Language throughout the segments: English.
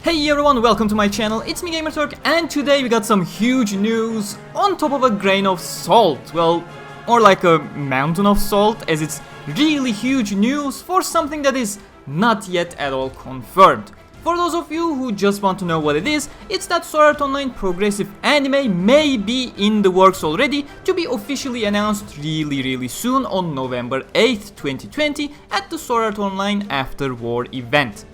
Hey everyone, welcome to my channel, it's me Gamerturk, and today we got some huge news on top of a grain of salt. Well, more like a mountain of salt, as it's really huge news for something that is not yet at all confirmed. For those of you who just want to know what it is, it's that Sword Art Online progressive anime may be in the works already to be officially announced really soon on November 8th, 2020 at the Sword Art Online After War event.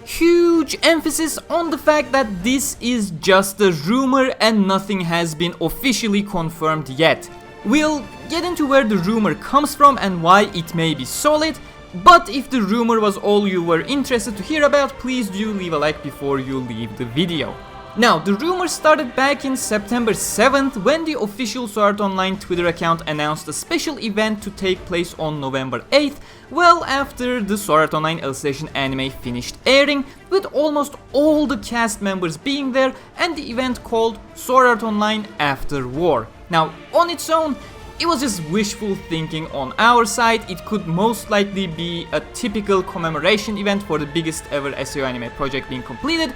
Huge emphasis on the fact that this is just a rumor and nothing has been officially confirmed yet. We'll get into where the rumor comes from and why it may be solid, but if the rumor was all you were interested to hear about, please do leave a like before you leave the video. Now, the rumor started back in September 7th when the official Sword Art Online Twitter account announced a special event to take place on November 8th, well after the Sword Art Online Alicization anime finished airing, with almost all the cast members being there, and the event called Sword Art Online After War. Now, on its own, it was just wishful thinking on our side. It could most likely be a typical commemoration event for the biggest ever SAO anime project being completed,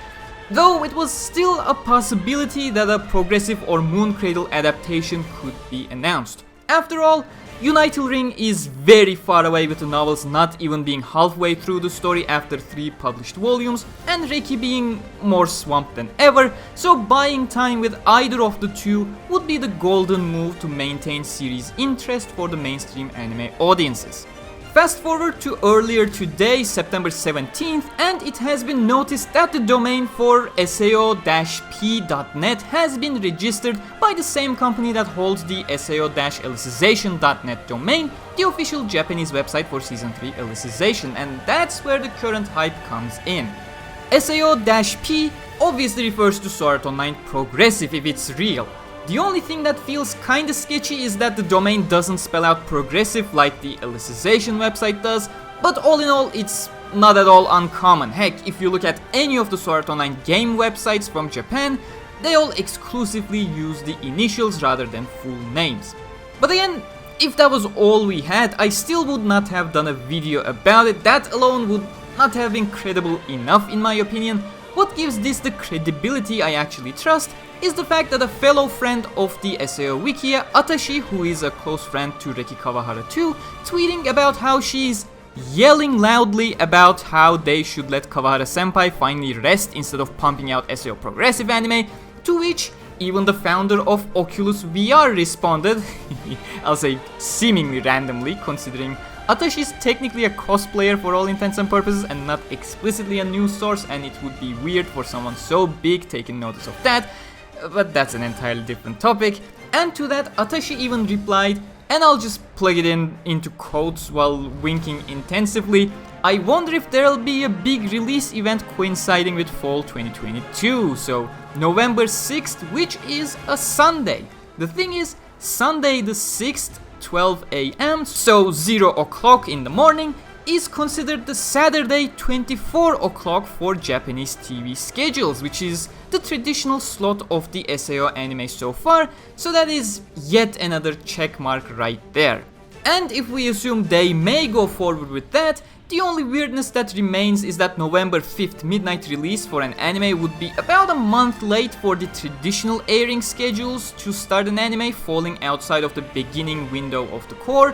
though it was still a possibility that a progressive or Moon Cradle adaptation could be announced. After all, Unital Ring is very far away, with the novels not even being halfway through the story after 3 published volumes, and Reki being more swamped than ever, so buying time with either of the two would be the golden move to maintain series interest for the mainstream anime audiences. Fast forward to earlier today, September 17th, and it has been noticed that the domain for sao-p.net has been registered by the same company that holds the sao-alicization.net domain, the official Japanese website for Season 3 Alicization, and that's where the current hype comes in. sao-p obviously refers to Sword Art Online Progressive if it's real. The only thing that feels kinda sketchy is that the domain doesn't spell out progressive like the Alicization website does, but all in all it's not at all uncommon. Heck, if you look at any of the Sword Art Online game websites from Japan, they all exclusively use the initials rather than full names. But again, if that was all we had, I still would not have done a video about it. That alone would not have been credible enough in my opinion. What gives this the credibility I actually trust is the fact that a fellow friend of the SAO Wikia, Atashi, who is a close friend to Reki Kawahara too, tweeting about how she's yelling loudly about how they should let Kawahara-senpai finally rest instead of pumping out SAO progressive anime, to which even the founder of Oculus VR responded, I'll say seemingly randomly, considering Atashi is technically a cosplayer for all intents and purposes and not explicitly a news source, and it would be weird for someone so big taking notice of that, but that's an entirely different topic. And to that, Atashi even replied, and I'll just plug it into quotes while winking intensively, "I wonder if there'll be a big release event coinciding with fall 2022, so November 6th, which is a Sunday." The thing is, Sunday the 6th, 12 AM, so 0 o'clock in the morning, is considered the Saturday 24 o'clock for Japanese TV schedules, which is the traditional slot of the SAO anime so far, so that is yet another checkmark right there. And if we assume they may go forward with that, the only weirdness that remains is that November 5th midnight release for an anime would be about a month late for the traditional airing schedules to start an anime, falling outside of the beginning window of the core.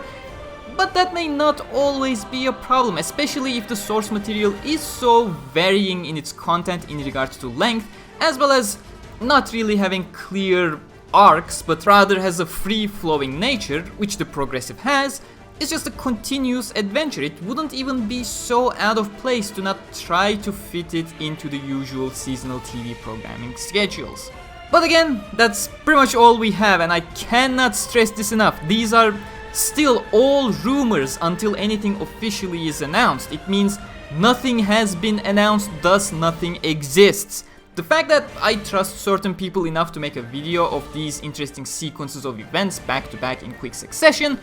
But that may not always be a problem, especially if the source material is so varying in its content in regards to length, as well as not really having clear arcs, but rather has a free-flowing nature, which the progressive has. It's just a continuous adventure. It wouldn't even be so out of place to not try to fit it into the usual seasonal TV programming schedules. But again, that's pretty much all we have, and I cannot stress this enough. These are still all rumors until anything officially is announced. It means nothing has been announced, thus nothing exists. The fact that I trust certain people enough to make a video of these interesting sequences of events back to back in quick succession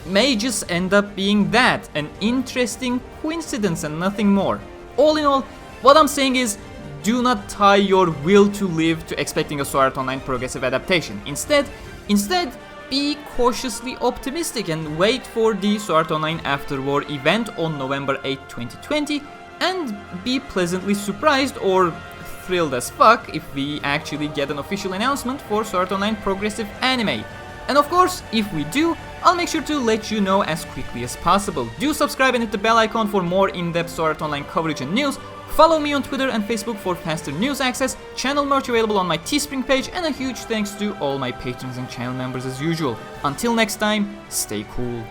may just end up being that, an interesting coincidence and nothing more. All in all, what I'm saying is, do not tie your will to live to expecting a Sword Art Online progressive adaptation. Instead, be cautiously optimistic and wait for the Sword Art Online After War event on November 8, 2020, and be pleasantly surprised or thrilled as fuck if we actually get an official announcement for Sword Art Online Progressive Anime. And of course, if we do, I'll make sure to let you know as quickly as possible. Do subscribe and hit the bell icon for more in-depth Sword Art Online coverage and news. Follow me on Twitter and Facebook for faster news access, channel merch available on my Teespring page, and a huge thanks to all my patrons and channel members as usual. Until next time, stay cool.